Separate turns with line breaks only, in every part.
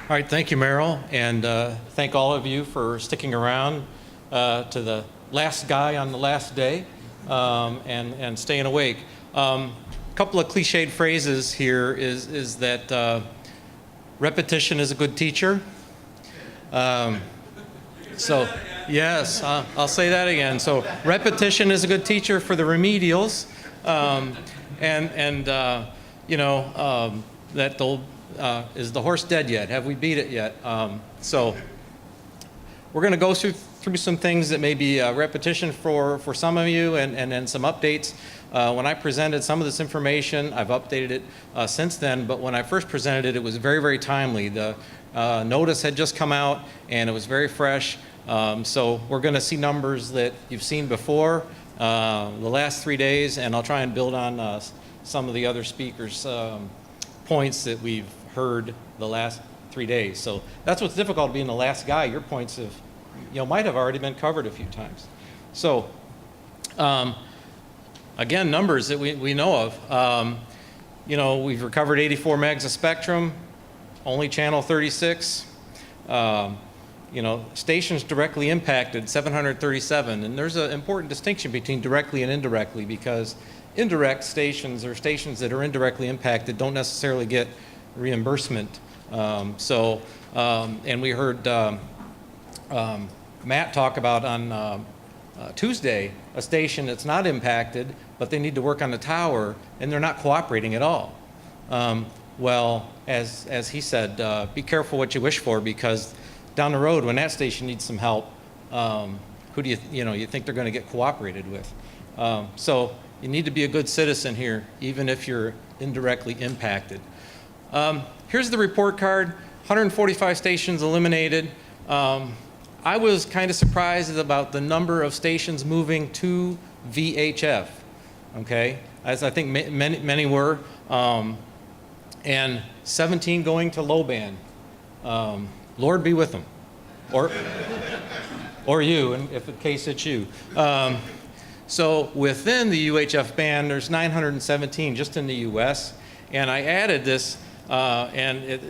All right, thank you, Merrill, and thank all of you for sticking around to the last guy on the last day and staying awake. A couple of cliched phrases here is that repetition is a good teacher. So, yes, I'll say that again. So, repetition is a good teacher for the remedials, that they'll. Is the horse dead yet? Have we beat it yet? So we're going to go through some things that may be repetition for some of you and then some updates. When I presented some of this information, I've updated it since then, but when I first presented it, it was very, very timely. The notice had just come out and it was very fresh. So we're going to see numbers that you've seen before the last 3 days, and I'll try and build on some of the other speakers' points that we've heard the last 3 days. So that's what's difficult being the last guy. Your points might have already been covered a few times. So again, numbers that we know of. We've recovered 84 megs of spectrum, only channel 36. Stations directly impacted 737, and there's an important distinction between directly and indirectly, because indirect stations, or stations that are indirectly impacted, don't necessarily get reimbursement. And we heard Matt talk about on Tuesday a station that's not impacted, but they need to work on the tower, and they're not cooperating at all. Well, as he said, be careful what you wish for, because down the road, when that station needs some help, who do you think they're going to get cooperated with? So you need to be a good citizen here, even if you're indirectly impacted. Here's the report card. 145 stations eliminated. I was kind of surprised about the number of stations moving to VHF, okay, as I think many were, and 17 going to low band. Lord be with them, or you, if in case it's you. So within the UHF band, there's 917 just in the U.S. And I added this, and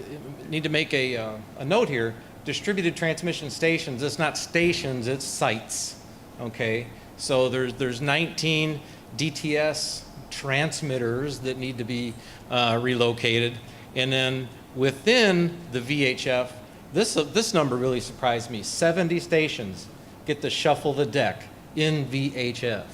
need to make a note here. Distributed transmission stations. It's not stations. It's sites. Okay. So there's 19 DTS transmitters that need to be relocated, and then within the VHF, this number really surprised me. 70 stations get to shuffle the deck in VHF.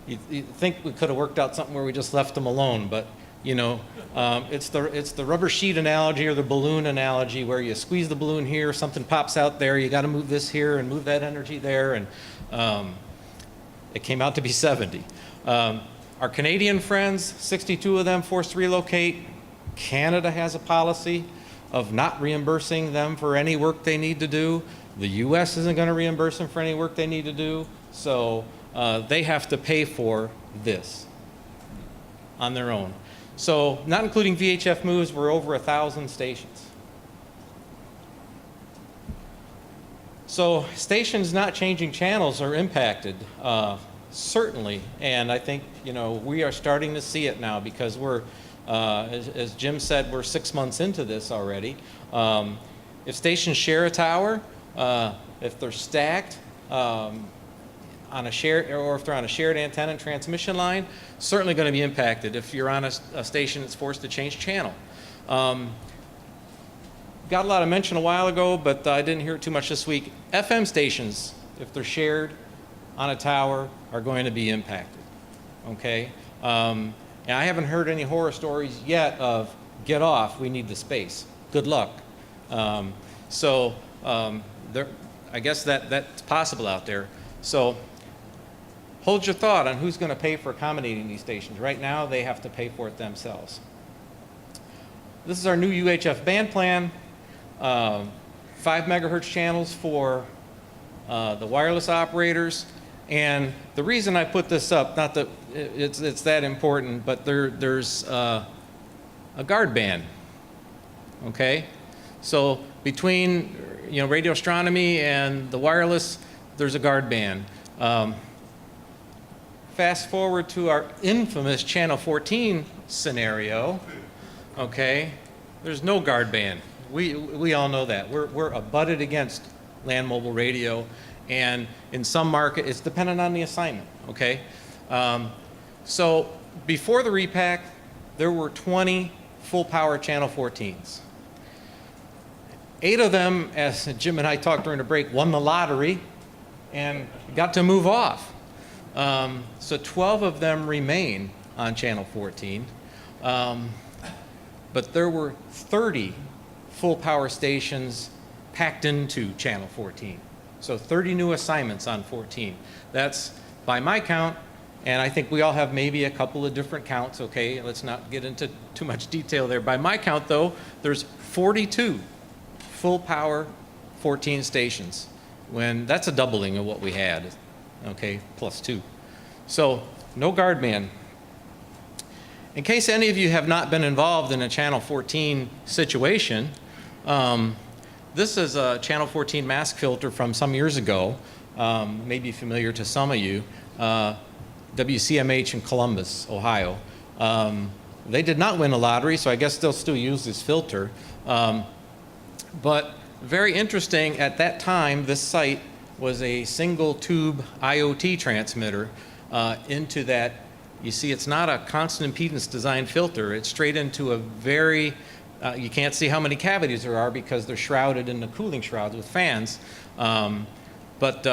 You think we could have worked out something where we just left them alone, but it's the rubber sheet analogy or the balloon analogy, where you squeeze the balloon here, something pops out there, you got to move this here and move that energy there, and it came out to be 70. Our Canadian friends, 62 of them forced to relocate. Canada has a policy of not reimbursing them for any work they need to do. The U.S. isn't going to reimburse them for any work they need to do, so they have to pay for this on their own. So, not including VHF moves, we're over 1,000 stations. So, stations not changing channels are impacted, certainly, and I think we are starting to see it now, because we're, as Jim said, we're 6 months into this already. If stations share a tower, if they're stacked on a shared, or if they're on a shared antenna and transmission line, certainly going to be impacted. If you're on a station that's forced to change channel. Got a lot of mention a while ago, but I didn't hear it too much this week. FM stations, if they're shared on a tower, are going to be impacted. Okay? And I haven't heard any horror stories yet of, get off, we need the space. Good luck. I guess that's possible out there. So hold your thought on who's going to pay for accommodating these stations. Right now, they have to pay for it themselves. This is our new UHF band plan. 5 megahertz channels for the wireless operators. And the reason I put this up, not that it's that important, but there's a guard band. Okay? So between radio astronomy and the wireless, there's a guard band. Fast forward to our infamous channel 14 scenario. Okay, There's no guard band. We all know that. We're abutted against land mobile radio, and in some market, it's dependent on the assignment, okay? So before the repack, there were 20 full power channel 14s. 8 of them, as Jim and I talked during the break, won the lottery and got to move off. So 12 of them remain on channel 14. But there were 30 full power stations packed into channel 14. So 30 new assignments on 14. That's, by my count, and I think we all have maybe a couple of different counts, okay? Let's not get into too much detail there. By my count, though, there's 42 full power 14 stations, when that's a doubling of what we had, okay, plus 2. So no guard band. In case any of you have not been involved in a channel 14 situation, this is a channel 14 mask filter from some years ago, maybe familiar to some of you, WCMH in Columbus, Ohio. They did not win a lottery, so I guess they'll still use this filter. But very interesting, at that time, this site was a single tube IoT transmitter into that. You see, it's not a constant impedance design filter. It's straight into a very, you can't see how many cavities there are because they're shrouded in the cooling shrouds with fans. But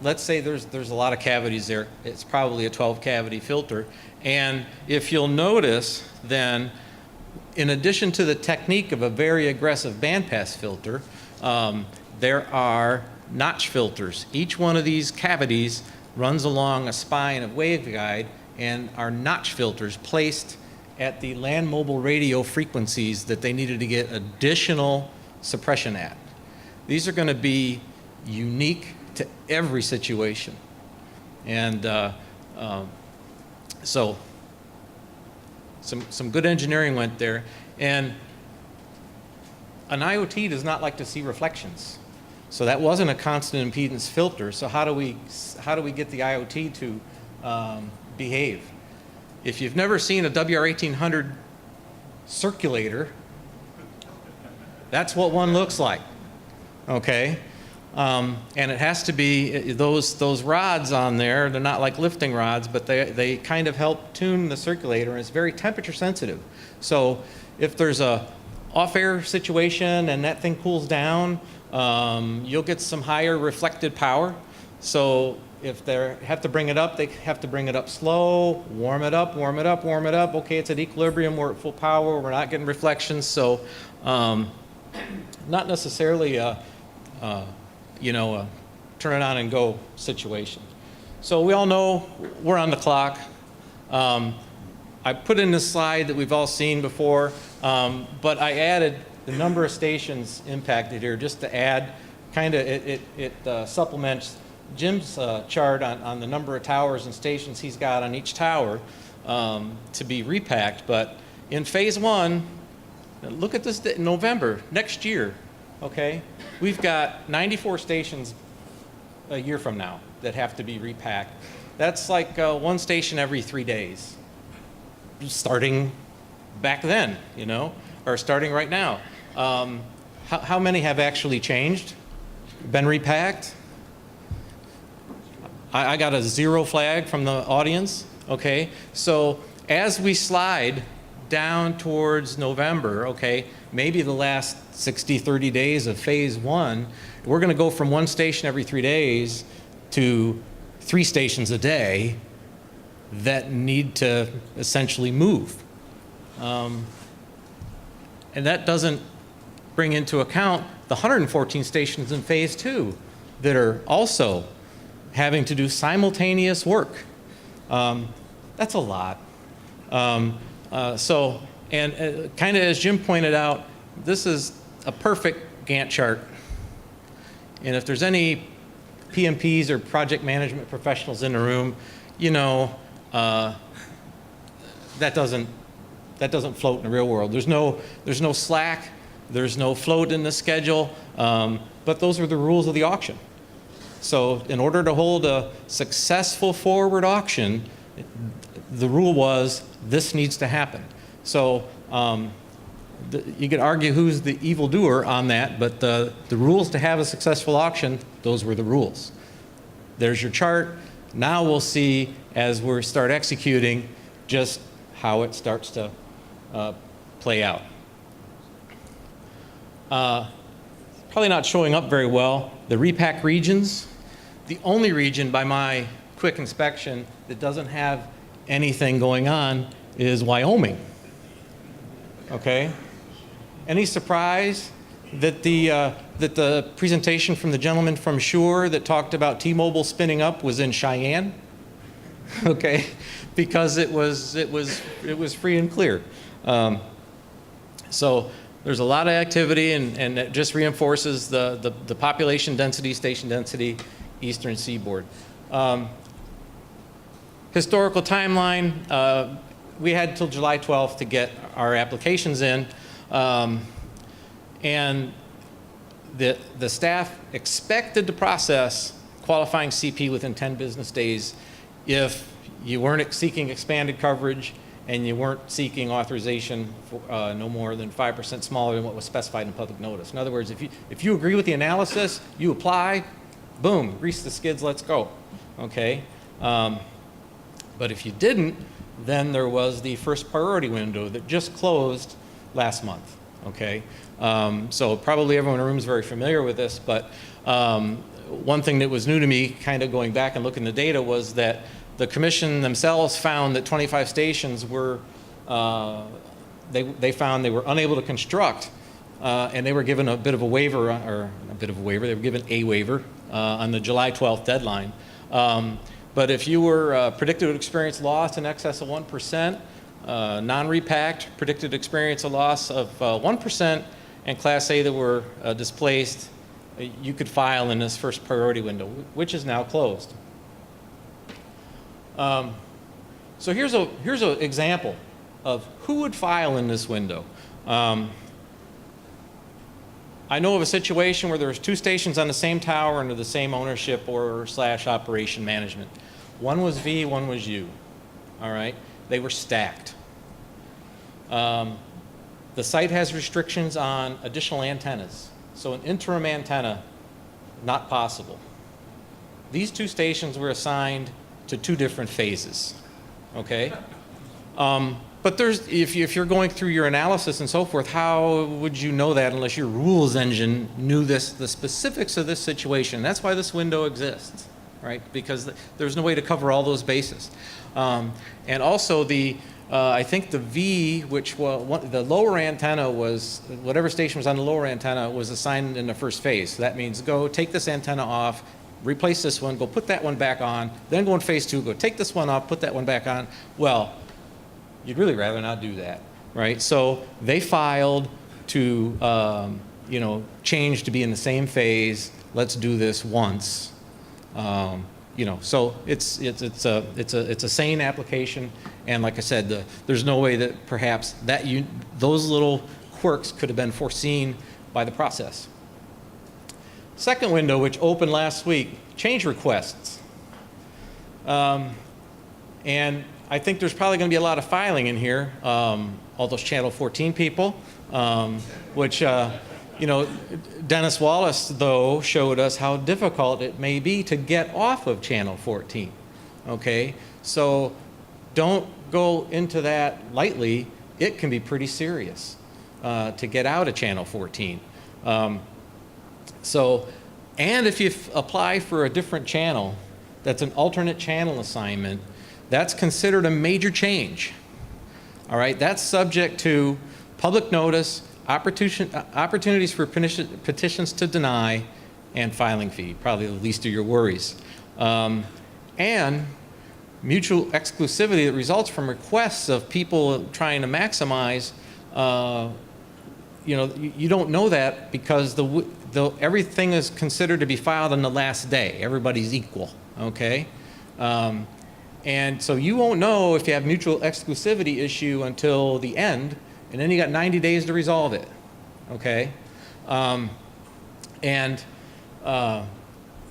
let's say there's a lot of cavities there. It's probably a 12 cavity filter. And if you'll notice, then, in addition to the technique of a very aggressive bandpass filter, there are notch filters. Each one of these cavities runs along a spine of waveguide and are notch filters placed at the land mobile radio frequencies that they needed to get additional suppression at. These are going to be unique to every situation. And so some good engineering went there. And an IoT does not like to see reflections. So that wasn't a constant impedance filter. So how do we get the IoT to behave? If you've never seen a WR1800 circulator, that's what one looks like, okay? And it has to be, those rods on there, they're not like lifting rods, but they kind of help tune the circulator, and it's very temperature sensitive. So if there's a off-air situation and that thing cools down, you'll get some higher reflected power. So if they have to bring it up, they have to bring it up slow, warm it up, warm it up, warm it up. Okay, it's at equilibrium, we're at full power, we're not getting reflections. So not necessarily a turn it on and go situation. So we all know we're on the clock. I put in this slide that we've all seen before, but I added the number of stations impacted here just to add, kind of, it supplements Jim's chart on the number of towers and stations he's got on each tower to be repacked. But in phase 1, look at this, November, next year, okay? We've got 94 stations a year from now that have to be repacked. That's like one station every 3 days, starting back then, or starting right now. How many have actually changed, been repacked? I got a 0 flag from the audience, okay? So as we slide down towards November, okay, maybe the last 60, 30 days of phase 1, we're gonna go from one station every 3 days to 3 stations a day that need to essentially move. And that doesn't bring into account the 114 stations in phase 2 that are also having to do simultaneous work. That's a lot. Kind of as Jim pointed out, this is a perfect Gantt chart. And if there's any PMPs or project management professionals in the room, that doesn't float in the real world. There's no slack, there's no float in the schedule, but those are the rules of the auction. So in order to hold a successful forward auction, the rule was this needs to happen. So you could argue who's the evildoer on that, but the rules to have a successful auction, those were the rules. There's your chart. Now we'll see, as we start executing, just how it starts to play out. Probably not showing up very well. The repack regions, the only region by my quick inspection that doesn't have anything going on is Wyoming. Okay? Any surprise that the presentation from the gentleman from Shure that talked about T-Mobile spinning up was in Cheyenne? Okay, because it was free and clear. So there's a lot of activity, and it just reinforces the population density, station density, eastern seaboard. Historical timeline, we had till July 12th to get our applications in, and the staff expected to process qualifying CP within 10 business days if you weren't seeking expanded coverage and you weren't seeking authorization for no more than 5% smaller than what was specified in public notice. In other words, if you agree with the analysis, you apply, boom, grease the skids, let's go, okay? But if you didn't, then there was the first priority window that just closed last month, okay? So probably everyone in the room is very familiar with this, but one thing that was new to me, kind of going back and looking at the data, was that the commission themselves found that 25 stations were, they found they were unable to construct, and they were given a bit of a waiver, they were given a waiver on the July 12th deadline. But if you were predicted to experience loss in excess of 1%, non-repacked predicted to experience a loss of 1%, and Class A that were displaced, you could file in this first priority window, which is now closed. So here's an example of who would file in this window. I know of a situation where there's two stations on the same tower under the same ownership or / operation management. One was V, one was U. All right, they were stacked. The site has restrictions on additional antennas, so an interim antenna, not possible. These two stations were assigned to two different phases, okay? But if you're going through your analysis and so forth, how would you know that unless your rules engine knew the specifics of this situation? That's why this window exists, right? Because there's no way to cover all those bases. And also I think the V, the lower antenna was, whatever station was on the lower antenna was assigned in the first phase. So that means go take this antenna off, replace this one, go put that one back on, then go in phase 2, go take this one off, put that one back on. Well, you'd really rather not do that, right? So they filed to, change to be in the same phase. Let's do this once. So it's a sane application, and like I said, there's no way that perhaps those little quirks could have been foreseen by the process. Second window, which opened last week, change requests. And I think there's probably going to be a lot of filing in here, all those Channel 14 people, which, Dennis Wallace, though, showed us how difficult it may be to get off of Channel 14, okay? So don't go into that lightly. It can be pretty serious to get out of Channel 14. And if you apply for a different channel, that's an alternate channel assignment, that's considered a major change. All right, that's subject to public notice, opportunities for petitions to deny, and filing fee, probably the least of your worries. And mutual exclusivity that results from requests of people trying to maximize. You don't know that because everything is considered to be filed on the last day. Everybody's equal, okay? And so you won't know if you have mutual exclusivity issue until the end, and then you got 90 days to resolve it, okay?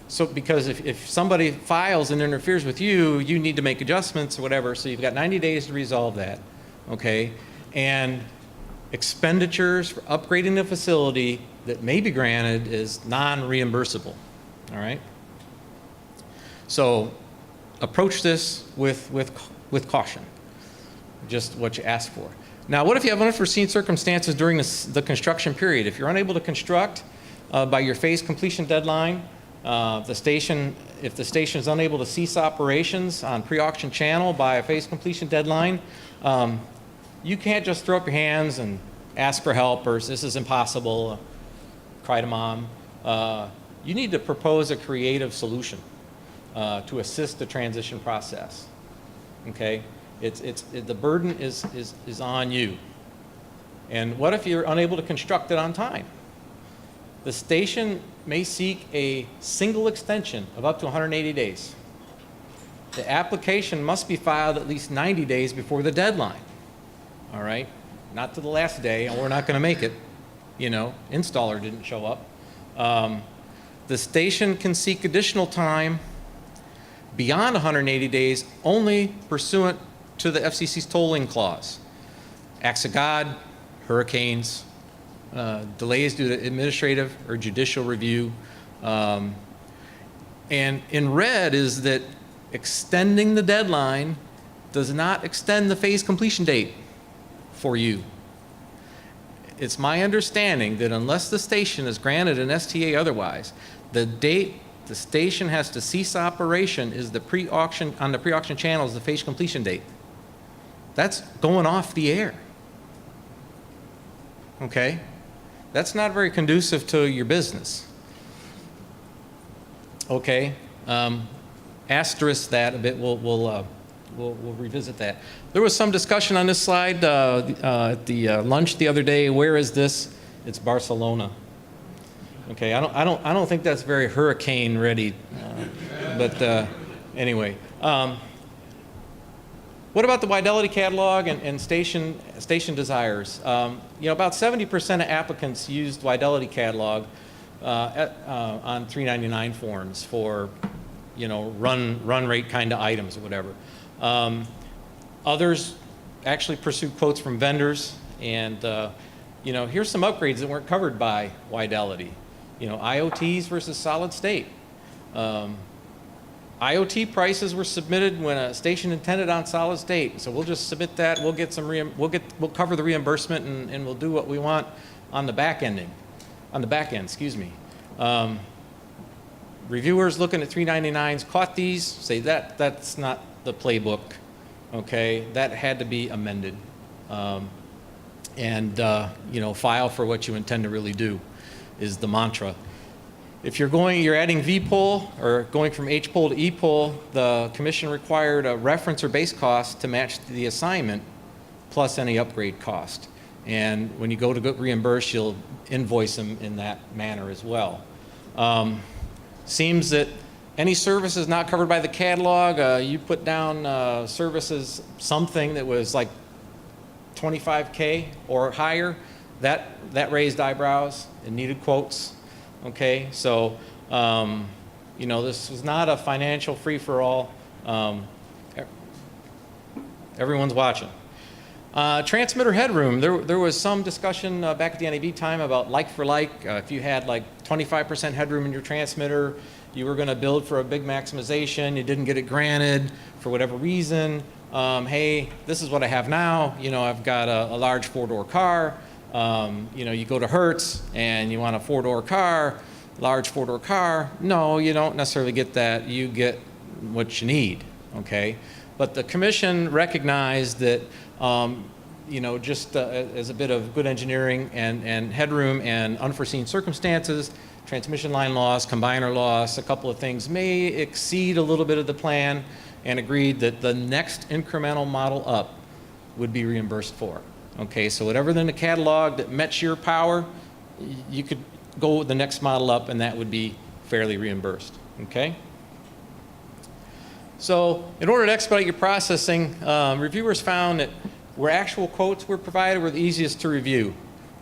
So because if somebody files and interferes with you, you need to make adjustments or whatever, so you've got 90 days to resolve that, okay? And expenditures for upgrading the facility that may be granted is non-reimbursable, all right? So approach this with caution, just what you ask for. Now, what if you have unforeseen circumstances during the construction period? If you're unable to construct by your phase completion deadline, if the station is unable to cease operations on pre-auction channel by a phase completion deadline, you can't just throw up your hands and ask for help or this is impossible, cry to mom. You need to propose a creative solution to assist the transition process, okay? The burden is on you. And what if you're unable to construct it on time? The station may seek a single extension of up to 180 days. The application must be filed at least 90 days before the deadline, all right? Not to the last day, and we're not going to make it. You know, installer didn't show up. The station can seek additional time beyond 180 days only pursuant to the FCC's tolling clause. Acts of God, hurricanes, delays due to administrative or judicial review. And in red is that extending the deadline does not extend the phase completion date for you. It's my understanding that unless the station is granted an STA otherwise, the date the station has to cease operation is the pre-auction, on the pre-auction channel is the phase completion date. That's going off the air. Okay? That's not very conducive to your business. Okay? Asterisk that a bit. We'll revisit that. There was some discussion on this slide at the lunch the other day. Where is this? It's Barcelona. Okay, I don't think that's very hurricane ready, but anyway. What about the Widelity catalog and station desires? You know, about 70% of applicants used Widelity catalog on 399 forms for, you know, run rate kind of items or whatever. Others actually pursued quotes from vendors, and you know, here's some upgrades that weren't covered by Widelity. You know, IoTs versus solid state. IoT prices were submitted when a station intended on solid state, so we'll just submit that. We'll get some we'll cover the reimbursement, and we'll do what we want on the back end. Excuse me. Reviewers looking at 399s caught these, say that's not the playbook. Okay, that had to be amended, and you know, file for what you intend to really do is the mantra. If you're adding V-pole or going from H-pole to E-pole, the commission required a reference or base cost to match the assignment plus any upgrade cost. And when you go to get reimbursed, you'll invoice them in that manner as well. Seems that any services not covered by the catalog, you put down services, something that was like $25K or higher, that raised eyebrows and needed quotes. Okay, so you know, this was not a financial free-for-all. Everyone's watching. Transmitter headroom. There was some discussion back at the NAB time about like for like. If you had like 25% headroom in your transmitter, you were going to build for a big maximization. You didn't get it granted for whatever reason. Hey, this is what I have now. You know, I've got a large four-door car. You know, you go to Hertz and you want a four-door car, large four-door car. No, you don't necessarily get that. You get what you need, okay? But the commission recognized that, you know, just as a bit of good engineering and headroom and unforeseen circumstances, transmission line loss, combiner loss, a couple of things may exceed a little bit of the plan, and agreed that the next incremental model up would be reimbursed for. Okay, so whatever in the catalog that met your power, you could go with the next model up, and that would be fairly reimbursed. Okay? So in order to expedite your processing, reviewers found that where actual quotes were provided were the easiest to review.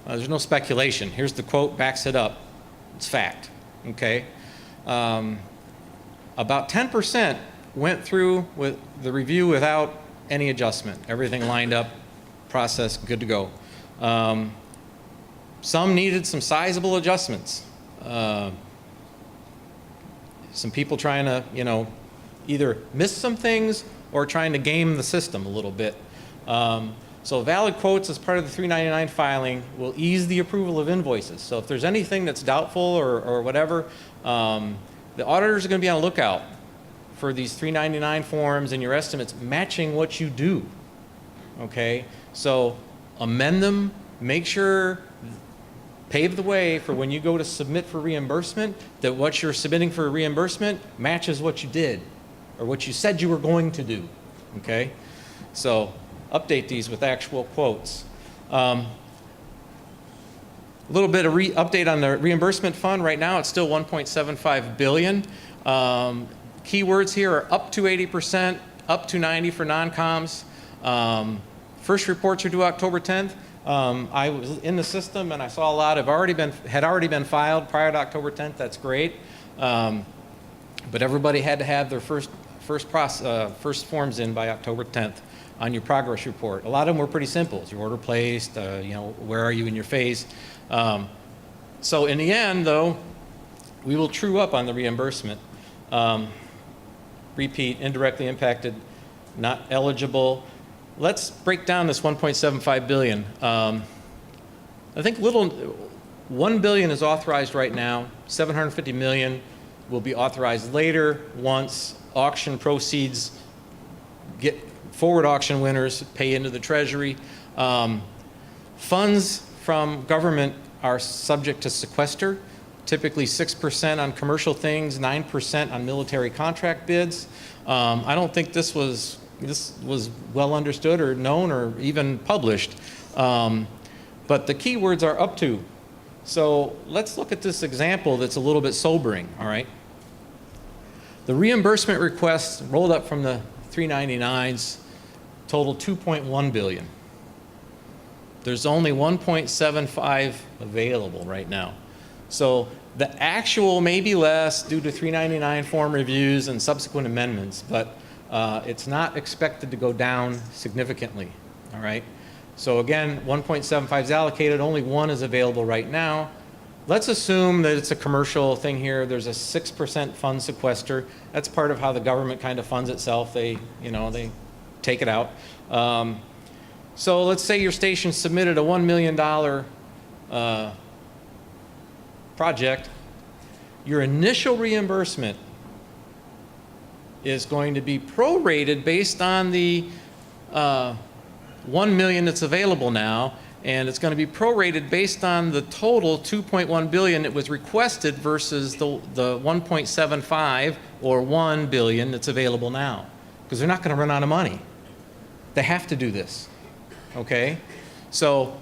There's no speculation. Here's the quote, backs it up. It's fact. Okay? About 10% went through with the review without any adjustment. Everything lined up, process, good to go. Some needed some sizable adjustments. Some people trying to, either miss some things or trying to game the system a little bit. So valid quotes as part of the 399 filing will ease the approval of invoices. So if there's anything that's doubtful or whatever, the auditors are going to be on the lookout for these 399 forms and your estimates matching what you do. Okay? So amend them, make sure, pave the way for when you go to submit for reimbursement, that what you're submitting for reimbursement matches what you did or what you said you were going to do. Okay? So update these with actual quotes. A little bit of update on the reimbursement fund. Right now it's still $1.75 billion. Keywords here are up to 80%, up to 90% for non-coms. First reports are due October 10th. I was in the system and I saw a lot had already been filed prior to October 10th. That's great. But everybody had to have their first forms in by October 10th on your progress report. A lot of them were pretty simple. Is your order placed? Where are you in your phase? So in the end, though, we will true up on the reimbursement. Repeat, indirectly impacted, not eligible. Let's break down this $1.75 billion. I think $1 billion is authorized right now. $750 million will be authorized later once auction proceeds get forward auction winners pay into the Treasury. Funds from government are subject to sequester, typically 6% on commercial things, 9% on military contract bids. I don't think this was well understood or known or even published. But the keywords are up to. So let's look at this example that's a little bit sobering, all right? The reimbursement requests rolled up from the 399s total $2.1 billion. There's only 1.75 available right now. So the actual may be less due to 399 form reviews and subsequent amendments, but it's not expected to go down significantly, all right? So again, 1.75 is allocated, only 1 is available right now. Let's assume that it's a commercial thing here. There's a 6% fund sequester. That's part of how the government kind of funds itself. They take it out. So let's say your station submitted a $1 million project. Your initial reimbursement is going to be prorated based on the 1 million that's available now, and it's going to be prorated based on the total 2.1 billion that was requested versus the 1.75 or 1 billion that's available now, because they're not going to run out of money. They have to do this, okay? So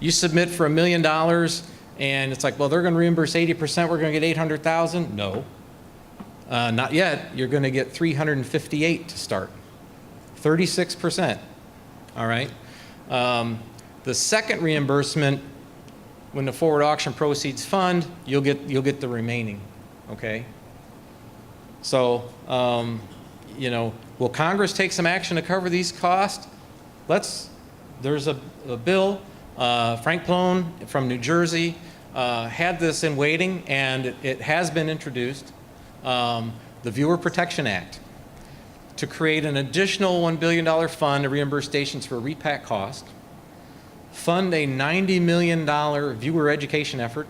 you submit for $1 million, and it's like, well, they're going to reimburse 80%. We're going to get 800,000. No, not yet. You're going to get 358 to start, 36%. All right. The second reimbursement, when the forward auction proceeds fund, you'll get the remaining. Okay. So will Congress take some action to cover these costs? There's a bill. Frank Plone from New Jersey had this in waiting, and it has been introduced. The Viewer Protection Act, to create an additional $1 billion fund to reimburse stations for repack cost, fund a $90 million viewer education effort,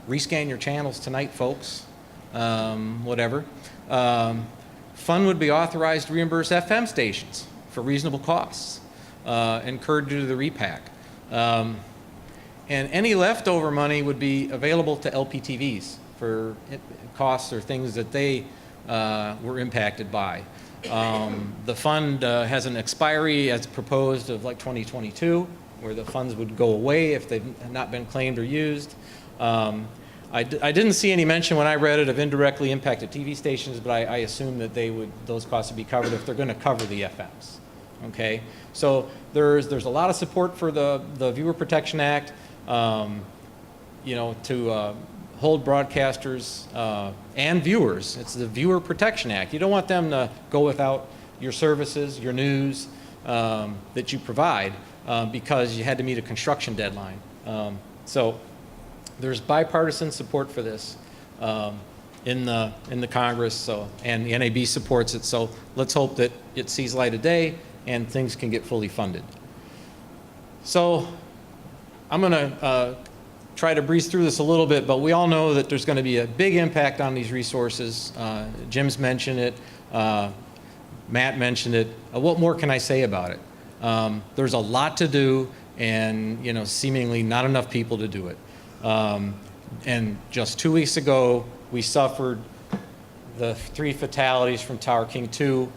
rescan your channels tonight, folks, whatever. Fund would be authorized to reimburse FM stations for reasonable costs incurred due to the repack. And any leftover money would be available to LPTVs for costs or things that they were impacted by. The fund has an expiry as proposed of like 2022, where the funds would go away if they've not been claimed or used. I didn't see any mention when I read it of indirectly impacted TV stations, but I assume that those costs would be covered if they're going to cover the FMs. Okay, so there's a lot of support for the Viewer Protection Act, to hold broadcasters and viewers. It's the Viewer Protection Act. You don't want them to go without your services, your news that you provide. because you had to meet a construction deadline. So there's bipartisan support for this in the Congress, so, and the NAB supports it. So let's hope that it sees light of day and things can get fully funded. So I'm going to try to breeze through this a little bit, but we all know that there's going to be a big impact on these resources. Jim's mentioned it. Matt mentioned it. What more can I say about it? There's a lot to do, and seemingly not enough people to do it. And just 2 weeks ago, we suffered the 3 fatalities from Tower King 2.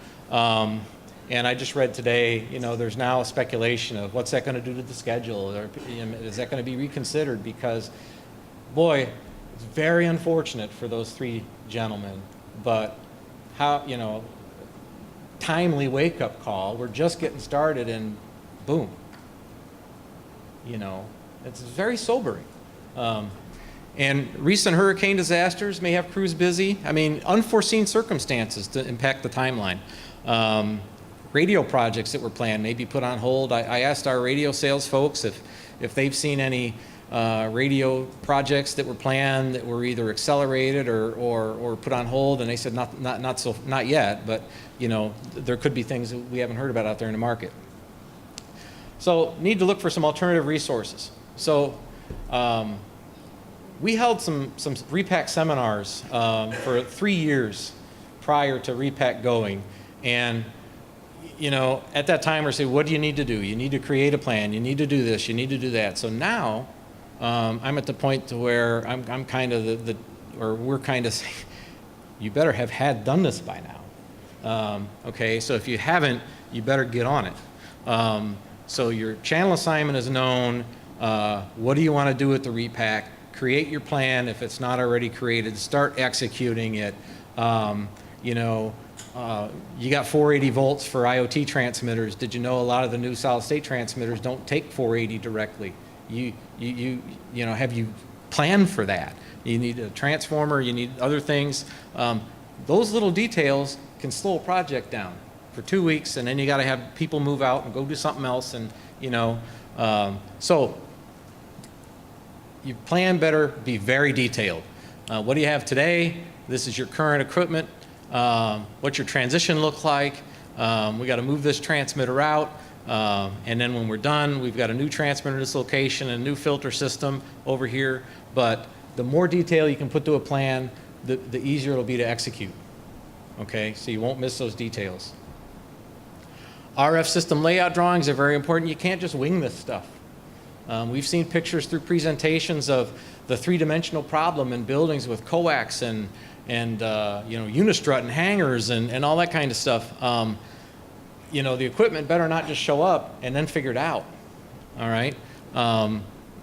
And I just read today, there's now a speculation of what's that going to do to the schedule, or is that going to be reconsidered? Because, boy, it's very unfortunate for those 3 gentlemen. But how, timely wake-up call. We're just getting started, and boom. It's very sobering. And recent hurricane disasters may have crews busy. I mean, unforeseen circumstances to impact the timeline. Radio projects that were planned may be put on hold. I asked our radio sales folks if they've seen any radio projects that were planned that were either accelerated or put on hold, and they said not yet, but there could be things that we haven't heard about out there in the market. So need to look for some alternative resources. So we held some Repack seminars for 3 years prior to Repack going, and at that time, we're saying, what do you need to do? You need to create a plan. You need to do this. You need to do that. So now, I'm at the point to where I'm kind of we're kind of saying, you better have done this by now. Okay, so if you haven't, you better get on it. So your channel assignment is known. What do you want to do with the Repack? Create your plan if it's not already created. Start executing it. You got 480 volts for IoT transmitters. Did you know a lot of the new solid state transmitters don't take 480 directly? Have you planned for that? You need a transformer, you need other things. Those little details can slow a project down for 2 weeks, and then you got to have people move out and go do something else, and so you plan better, be very detailed. What do you have today? This is your current equipment. What's your transition look like? We got to move this transmitter out, and then when we're done, we've got a new transmitter at this location, a new filter system over here. But the more detail you can put to a plan, the easier it'll be to execute. Okay, so you won't miss those details. RF system layout drawings are very important. You can't just wing this stuff. We've seen pictures through presentations of the 3-dimensional problem in buildings with coax and unistrut and hangers and all that kind of stuff. The equipment better not just show up and then figure it out. All right,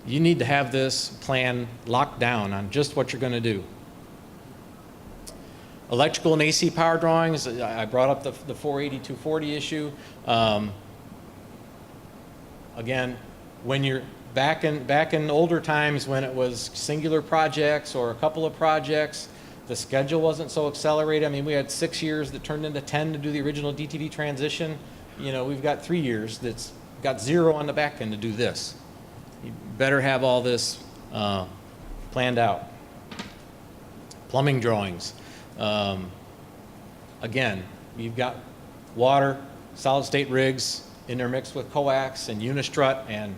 you need to have this plan locked down on just what you're going to do. Electrical and AC power drawings. I brought up the 480-240 issue. Again, when you're back in older times when it was singular projects or a couple of projects, the schedule wasn't so accelerated. I mean, we had 6 years that turned into 10 to do the original DTV transition. We've got 3 years that's got 0 on the back end to do this. You better have all this planned out. Plumbing drawings. Again, you've got water, solid state rigs intermixed with coax and unistrut, and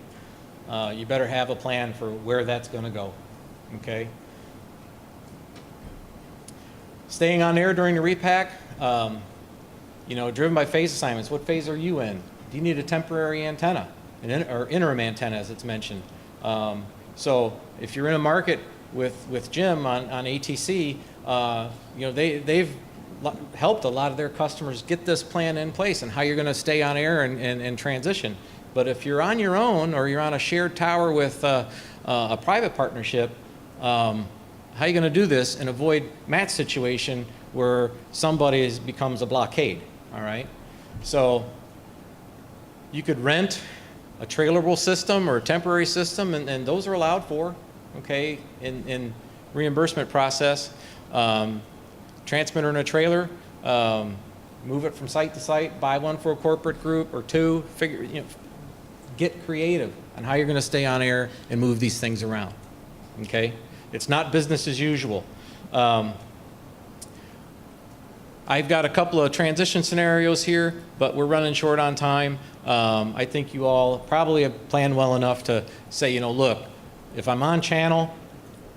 you better have a plan for where that's going to go. Okay. Staying on air during the Repack, driven by phase assignments. What phase are you in? Do you need a temporary antenna, or interim antenna, as it's mentioned? So if you're in a market with Jim on ATC, they've helped a lot of their customers get this plan in place and how you're going to stay on air and transition. But if you're on your own or you're on a shared tower with a private partnership, how are you going to do this and avoid Matt's situation where somebody becomes a blockade, all right? So you could rent a trailerable system or a temporary system, and those are allowed for, okay, in reimbursement process. Transmitter in a trailer, move it from site to site, buy one for a corporate group or 2, get creative on how you're going to stay on air and move these things around. Okay? It's not business as usual. I've got a couple of transition scenarios here, but we're running short on time. I think you all probably have planned well enough to say, you know, look, if I'm on channel,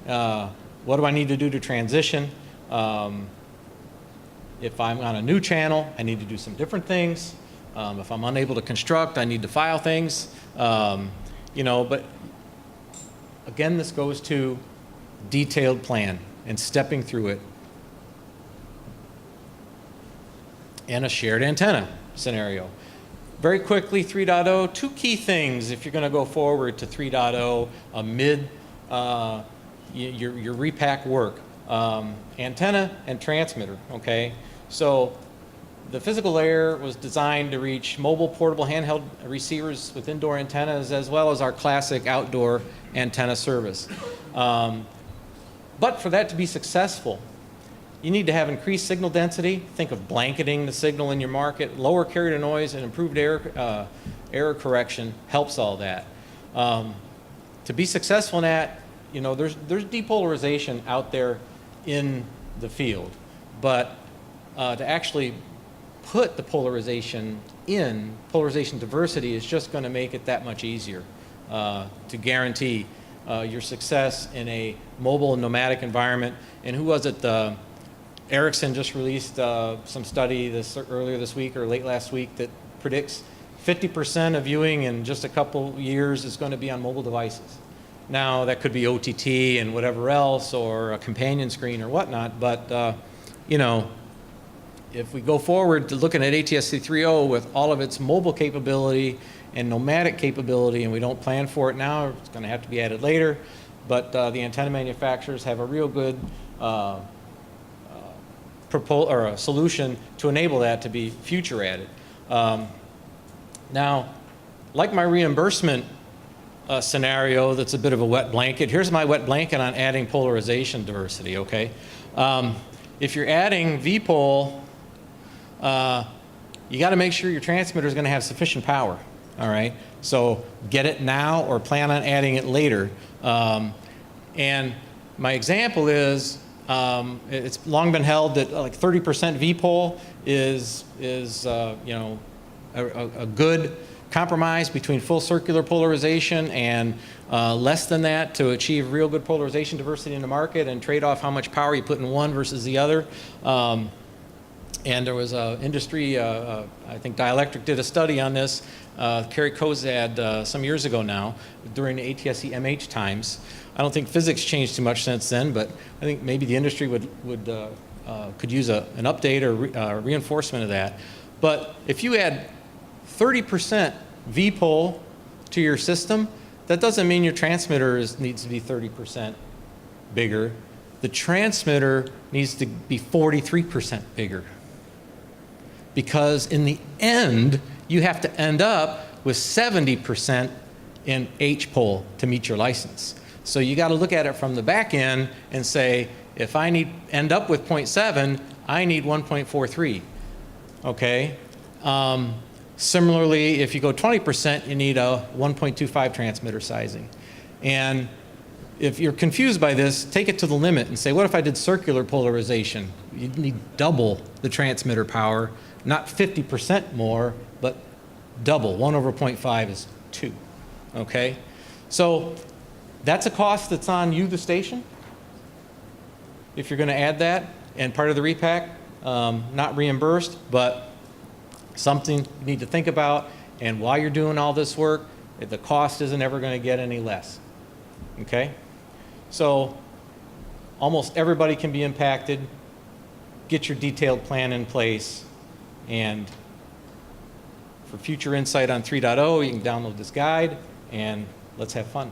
what do I need to do to transition? If I'm on a new channel, I need to do some different things. If I'm unable to construct, I need to file things. You know, but again, this goes to detailed plan and stepping through it. And a shared antenna scenario. Very quickly, 3.0, two key things if you're going to go forward to 3.0 amid your repack work. Antenna and transmitter, okay? So the physical layer was designed to reach mobile, portable, handheld receivers with indoor antennas, as well as our classic outdoor antenna service. But for that to be successful, you need to have increased signal density. Think of blanketing the signal in your market. Lower carrier to noise and improved error correction helps all that. To be successful in that, you know, there's depolarization out there in the field, but to actually put the polarization in, polarization diversity is just going to make it that much easier to guarantee your success in a mobile and nomadic environment. And who was it? Ericsson just released some study earlier this week or late last week that predicts 50% of viewing in just a couple years is going to be on mobile devices. Now, that could be OTT and whatever else, or a companion screen or whatnot, but you know, if we go forward to looking at ATSC 3.0 with all of its mobile capability and nomadic capability, and we don't plan for it now, it's going to have to be added later, but the antenna manufacturers have a real good a solution to enable that to be future added. Now, like my reimbursement scenario that's a bit of a wet blanket, here's my wet blanket on adding polarization diversity, okay? If you're adding VPOL, you got to make sure your transmitter is going to have sufficient power, all right? So get it now or plan on adding it later. And my example is, it's long been held that like 30% VPOL is you know, a good compromise between full circular polarization and less than that to achieve real good polarization diversity in the market and trade off how much power you put in one versus the other. And there was an industry, I think Dielectric did a study on this, Kerry Kozad some years ago now, during the ATSC MH times. I don't think physics changed too much since then, but I think maybe the industry could use an update or reinforcement of that. But if you add 30% VPOL to your system, that doesn't mean your transmitter needs to be 30% bigger. The transmitter needs to be 43% bigger. Because in the end, you have to end up with 70% in H-pole to meet your license. So you got to look at it from the back end and say, if I end up with 0.7, I need 1.43, okay? Similarly, if you go 20%, you need a 1.25 transmitter sizing. And if you're confused by this, take it to the limit and say, what if I did circular polarization? You'd need double the transmitter power, not 50% more, but double. 1 over 0.5 is 2, okay? So that's a cost that's on you, the station, if you're going to add that, and part of the repack, not reimbursed, but something you need to think about. And while you're doing all this work, the cost isn't ever going to get any less, okay? So almost everybody can be impacted. Get your detailed plan in place. And for future insight on 3.0, you can download this guide, and let's have fun.